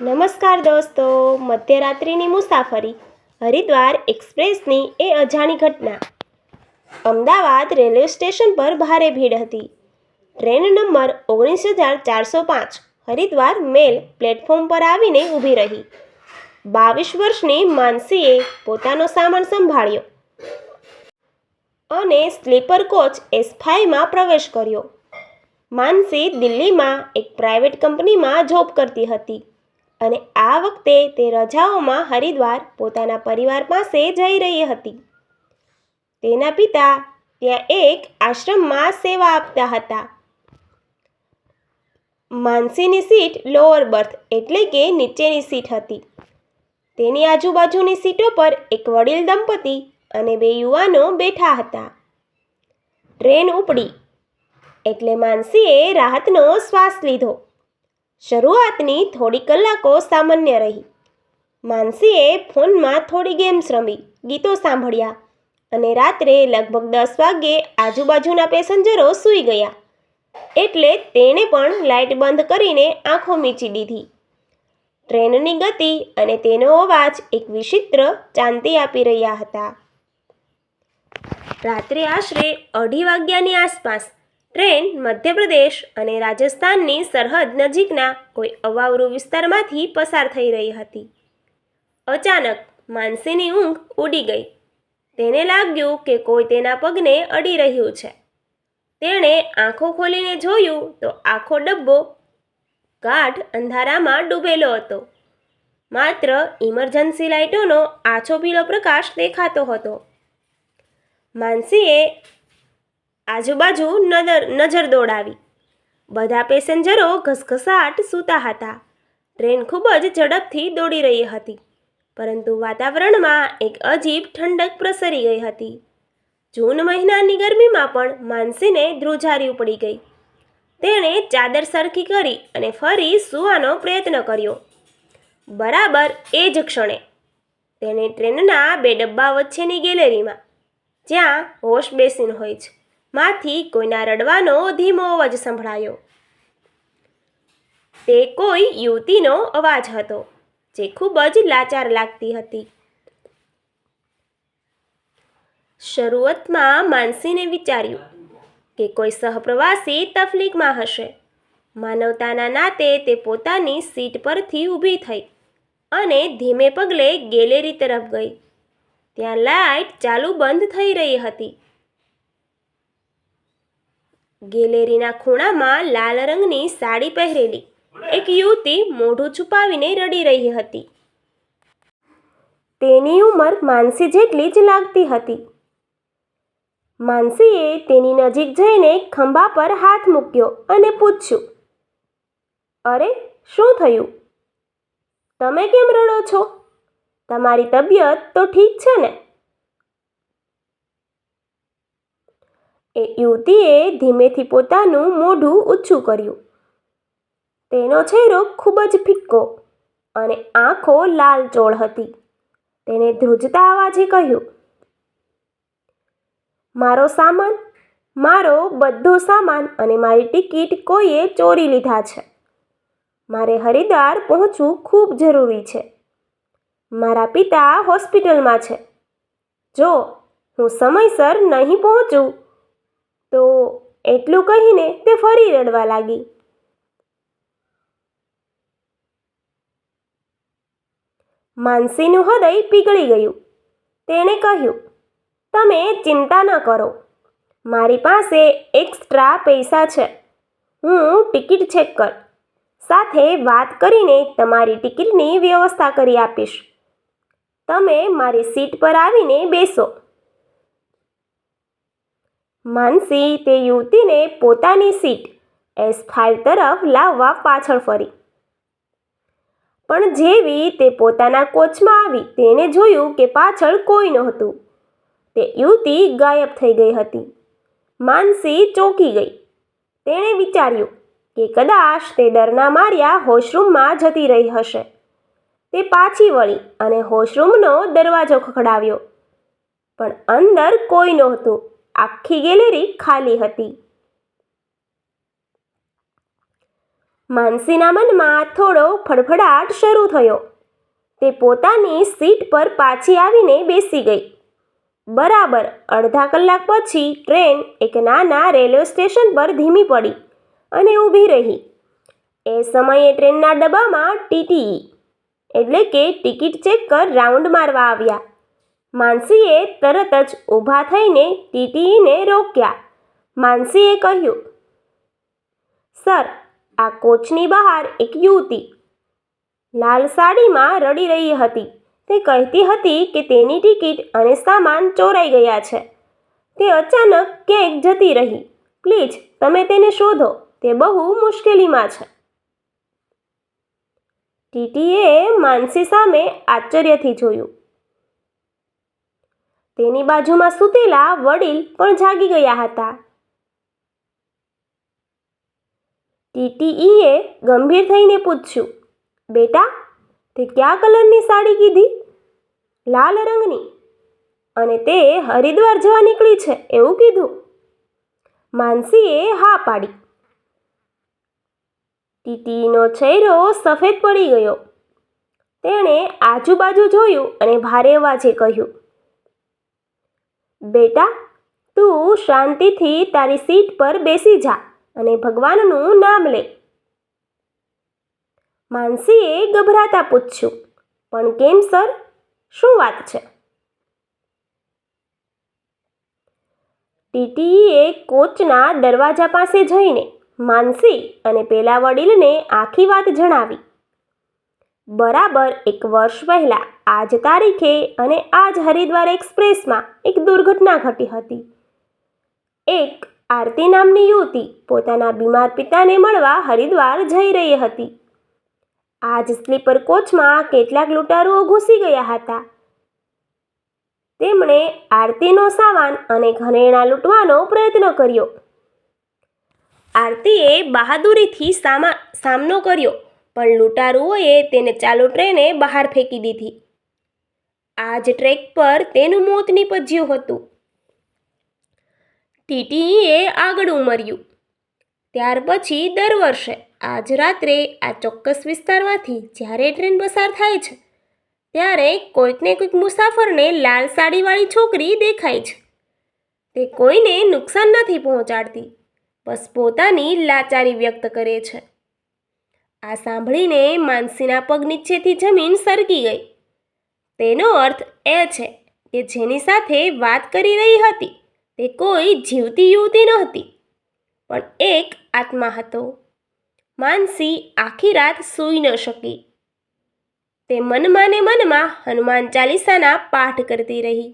નમસ્કાર દોસ્તો, મધ્યરાત્રિની મુસાફરી, હરિદ્વાર એક્સપ્રેસની એ અજાણી ઘટના. અમદાવાદ રેલવે સ્ટેશન પર ભારે ભીડ હતી. ટ્રેન નંબર 19,405 હરિદ્વાર મેલ પ્લેટફોર્મ પર આવીને ઊભી રહી. 22 વર્ષની માનસીએ પોતાનો સામાન સંભાળ્યો અને સ્લીપર કોચ S5માં પ્રવેશ કર્યો. માનસી દિલ્હીમાં એક પ્રાઇવેટ કંપનીમાં જોબ કરતી હતી અને આ વખતે તે રજાઓમાં હરિદ્વાર પોતાના પરિવાર પાસે જઈ રહી હતી. તેના પિતા ત્યાં એક આશ્રમમાં સેવા આપતા હતા. માનસીની સીટ લોઅર બર્થ એટલે કે નીચેની સીટ હતી. તેની આજુબાજુની સીટો પર એક વડીલ દંપતી અને 2 યુવાનો બેઠા હતા. ટ્રેન ઉપડી એટલે માનસીએ રાહતનો શ્વાસ લીધો. શરૂઆતની થોડી કલાકો સામાન્ય રહી. માનસીએ ફોનમાં થોડી ગેમ્સ રમી, ગીતો સાંભળ્યા અને રાત્રે લગભગ 10 વાગ્યે આજુબાજુના પેસેન્જરો સૂઈ ગયા એટલે તેણે પણ લાઇટ બંધ કરીને આંખો મીચી દીધી. ટ્રેનની ગતિ અને તેનો અવાજ એક વિચિત્ર શાંતિ આપી રહ્યા હતા. રાત્રે આશરે 2:30 વાગ્યાની આસપાસ ટ્રેન મધ્યપ્રદેશ અને રાજસ્થાનની સરહદ નજીકના કોઈ અવાવરૂ વિસ્તારમાંથી પસાર થઈ રહી હતી. અચાનક માનસીની ઊંઘ ઉડી ગઈ. તેને લાગ્યું કે કોઈ તેના પગને અડી રહ્યું છે. તેણે આંખો ખોલીને જોયું તો આખો ડબ્બો ગાઢ અંધારામાં ડૂબેલો હતો. માત્ર ઇમરજન્સી લાઇટોનો આછો પીળો પ્રકાશ દેખાતો હતો. માનસીએ આજુબાજુ નજર દોડાવી. બધા પેસેન્જરો ઘસઘસાટ સૂતા હતા. ટ્રેન ખૂબ જ ઝડપથી દોડી રહી હતી, પરંતુ વાતાવરણમાં એક અજીબ ઠંડક પ્રસરી ગઈ હતી. જૂન મહિનાની ગરમીમાં પણ માનસીને ધ્રુજારી પડી ગઈ. તેણે ચાદર સરખી કરી અને ફરી સૂવાનો પ્રયત્ન કર્યો. બરાબર એ જ ક્ષણે તેણે ટ્રેનના 2 ડબ્બા વચ્ચેની ગેલેરીમાં, જ્યાં વોશ બેસિન હોય છે, માંથી કોઈના રડવાનો ધીમો અવાજ સંભળાયો. તે કોઈ યુવતીનો અવાજ હતો, જે ખૂબ જ લાચાર લાગતી હતી. શરૂઆતમાં માનસીને વિચાર્યું કે કોઈ સહપ્રવાસી તકલીફમાં હશે. માનવતાના નાતે તે પોતાની સીટ પરથી ઊભી થઈ અને ધીમે પગલે ગેલેરી તરફ ગઈ. ત્યાં લાઇટ ચાલુ બંધ થઈ રહી હતી. ગેલેરીના ખૂણામાં લાલ રંગની સાડી પહેરેલી એક યુવતી મોઢું છુપાવીને રડી રહી હતી. તેની ઉંમર માનસી જેટલી જ લાગતી હતી. માનસીએ તેની નજીક જઈને ખંભા પર હાથ મૂક્યો અને પૂછ્યું, "અરે, શું થયું? તમે કેમ રડો છો? તમારી તબિયત તો ઠીક છે ને?" એ યુવતીએ ધીમેથી પોતાનું મોઢું ઊંચું કર્યું. તેનો ચહેરો ખૂબ જ ફિક્કો અને આંખો લાલચોળ હતી. તેણે ધ્રુજતા અવાજે કહ્યું, મારો બધો સામાન અને મારી ટિકિટ કોઈએ ચોરી લીધા છે. મારે હરિદ્વાર પહોંચવું ખૂબ જરૂરી છે. મારા પિતા હોસ્પિટલમાં છે. જો હું સમયસર નહીં પહોંચું તો..." એટલું કહીને તે ફરી રડવા લાગી. માનસીનું હૃદય પીગળી ગયું. તેણે કહ્યું, "તમે ચિંતા ન કરો. મારી પાસે એક્સ્ટ્રા પૈસા છે. હું ટિકિટ ચેકર સાથે વાત કરીને તમારી ટિકિટની વ્યવસ્થા કરી આપીશ. તમે મારી સીટ પર આવીને બેસો." માનસી તે યુવતીને પોતાની સીટ S5 તરફ લાવવા પાછળ ફરી. પણ જેવી તે પોતાના કોચમાં આવી, તેણે જોયું કે પાછળ કોઈ નહોતું. તે યુવતી ગાયબ થઈ ગઈ હતી. માનસી ચોંકી ગઈ. તેણે વિચાર્યું કે કદાચ તે ડરના માર્યા વોશરૂમમાં જતી રહી હશે. તે પાછી વળી અને વોશરૂમનો દરવાજો ખખડાવ્યો, પણ અંદર કોઈ નહોતું. આખી ગેલેરી ખાલી હતી. માનસીના મનમાં થોડો ફડફડાટ શરૂ થયો. તે પોતાની સીટ પર પાછી આવીને બેસી ગઈ. બરાબર અડધા કલાક પછી ટ્રેન એક નાના રેલવે સ્ટેશન પર ધીમી પડી અને ઊભી રહી. એ સમયે ટ્રેનના ડબ્બામાં ટીટીઈ એટલે કે ટિકિટ ચેકર રાઉન્ડ મારવા આવ્યા. માનસીએ તરત જ ઊભા થઈને ટીટીઈને રોક્યા. માનસીએ કહ્યું, સર, આ કોચની બહાર એક યુવતી લાલ સાડીમાં રડી રહી હતી. તે કહેતી હતી કે તેની ટિકિટ અને સામાન ચોરાઈ ગયા છે. તે અચાનક ક્યાંક જતી રહી. પ્લીઝ તમે તેને શોધો. તે બહુ મુશ્કેલીમાં છે. ટીટીએ માનસી સામે આશ્ચર્યથી જોયું. તેની બાજુમાં સૂતેલા વડીલ પણ જાગી ગયા હતા. ટીટીઈએ ગંભીર થઈને પૂછ્યું, બેટા, તે કયા કલરની સાડી કીધી? લાલ રંગની. અને તે હરિદ્વાર જવા નીકળી છે એવું કીધું? માનસીએ હા પાડી. ટીટીનો ચહેરો સફેદ પડી ગયો. તેણે આજુબાજુ જોયું અને ભારે અવાજે કહ્યું, બેટા, તું શાંતિથી તારી સીટ પર બેસી જા અને ભગવાનનું નામ લે. માનસીએ ગભરાતા પૂછ્યું, પણ કેમ સર? શું વાત છે? ટીટીઈએ કોચના દરવાજા પાસે જઈને માનસી અને પેલા વડીલને આખી વાત જણાવી. બરાબર 1 વર્ષ પહેલાં આ જ તારીખે અને આ જ હરિદ્વાર એક્સપ્રેસમાં એક દુર્ઘટના ઘટી હતી. એક આરતી નામની યુવતી પોતાના બીમાર પિતાને મળવા હરિદ્વાર જઈ રહી હતી. આ જ સ્લીપર કોચમાં કેટલાક લૂંટારુઓ ઘૂસી ગયા હતા. તેમણે આરતીનો સામાન અને ઘરેણાં લૂંટવાનો પ્રયત્ન કર્યો. આરતીએ બહાદુરીથી સામનો કર્યો, પણ લૂંટારુઓએ તેને ચાલુ ટ્રેને બહાર ફેંકી દીધી. આ જ ટ્રેક પર તેનું મોત નીપજ્યું હતું. ટીટીઈએ આગળ ઉમર્યું. ત્યાર પછી દર વર્ષે આજ રાત્રે આ ચોક્કસ વિસ્તારમાંથી જ્યારે ટ્રેન પસાર થાય છે ત્યારે કોઈકને કોઈક મુસાફરને લાલ સાડીવાળી છોકરી દેખાય છે. તે કોઈને નુકસાન નથી પહોંચાડતી, બસ પોતાની લાચારી વ્યક્ત કરે છે. આ સાંભળીને માનસીના પગ નીચેથી જમીન સરકી ગઈ. તેનો અર્થ એ છે કે જેની સાથે વાત કરી રહી હતી તે કોઈ જીવતી યુવતી નહોતી, પણ એક આત્મા હતો. માનસી આખી રાત સૂઈ ન શકી. તે મનમાં ને મનમાં હનુમાન ચાલીસાના પાઠ કરતી રહી.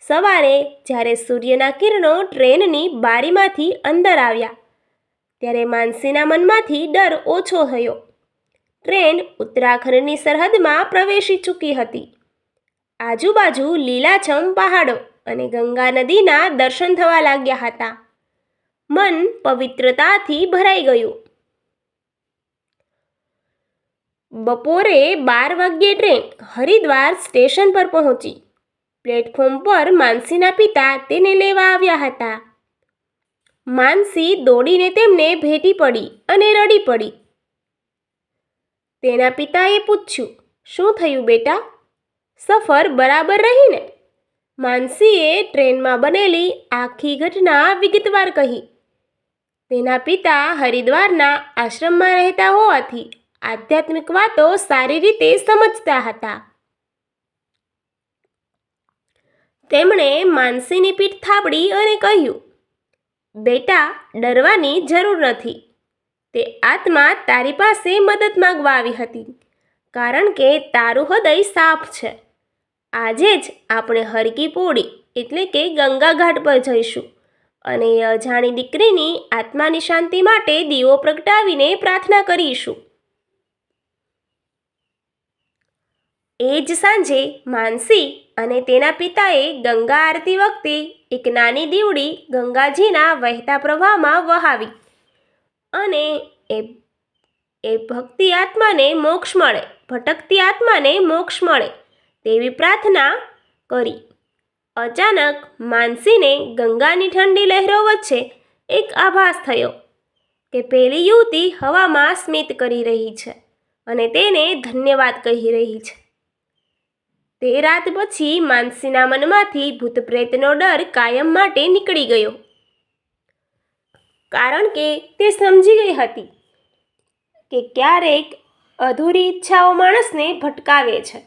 સવારે જ્યારે સૂર્યના કિરણો ટ્રેનની બારીમાંથી અંદર આવ્યા ત્યારે માનસીના મનમાંથી ડર ઓછો થયો. ટ્રેન ઉત્તરાખંડની સરહદમાં પ્રવેશી ચૂકી હતી. આજુબાજુ લીલાછમ પહાડો અને ગંગા નદીના દર્શન થવા લાગ્યા હતા. મન પવિત્રતાથી ભરાઈ ગયું. બપોરે 12 વાગ્યે ટ્રેન હરિદ્વાર સ્ટેશન પર પહોંચી. પ્લેટફોર્મ પર માનસીના પિતા તેને લેવા આવ્યા હતા. માનસી દોડીને તેમને ભેટી પડી અને રડી પડી. તેના પિતાએ પૂછ્યું, શું થયું બેટા? સફર બરાબર રહી ને? માનસીએ ટ્રેનમાં બનેલી આખી ઘટના વિગતવાર કહી. તેના પિતા હરિદ્વારના આશ્રમમાં રહેતા હોવાથી આધ્યાત્મિક વાતો સારી રીતે સમજતા હતા. તેમણે માનસીની પીઠ થાબડી અને કહ્યું, બેટા, ડરવાની જરૂર નથી. તે આત્મા તારી પાસે મદદ માંગવા આવી હતી, કારણ કે તારું હૃદય સાફ છે. આજે જ આપણે હરકી પોળી એટલે કે ગંગા ઘાટ પર જઈશું અને અજાણી દીકરીની આત્માની શાંતિ માટે દીવો પ્રગટાવીને પ્રાર્થના કરીશું. એ જ સાંજે માનસી અને તેના પિતાએ ગંગા આરતી વખતે એક નાની દીવડી ગંગાજીના વહેતા પ્રવાહમાં વહાવી અને એ ભટકતી આત્માને મોક્ષ મળે તેવી પ્રાર્થના કરી. અચાનક માનસીને ગંગાની ઠંડી લહેરો વચ્ચે એક આભાસ થયો. કે પેલી યુવતી હવામાં સ્મિત કરી રહી છે અને તેને ધન્યવાદ કહી રહી છે. તે રાત પછી માનસીના મનમાંથી ભૂત પ્રેતનો ડર કાયમ માટે નીકળી ગયો, કારણ કે તે સમજી ગઈ હતી કે ક્યારેક અધૂરી ઈચ્છાઓ માણસને ભટકાવે છે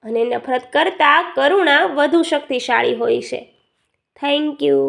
અને નફરત કરતાં કરુણા વધુ શક્તિશાળી હોય છે. Thank you.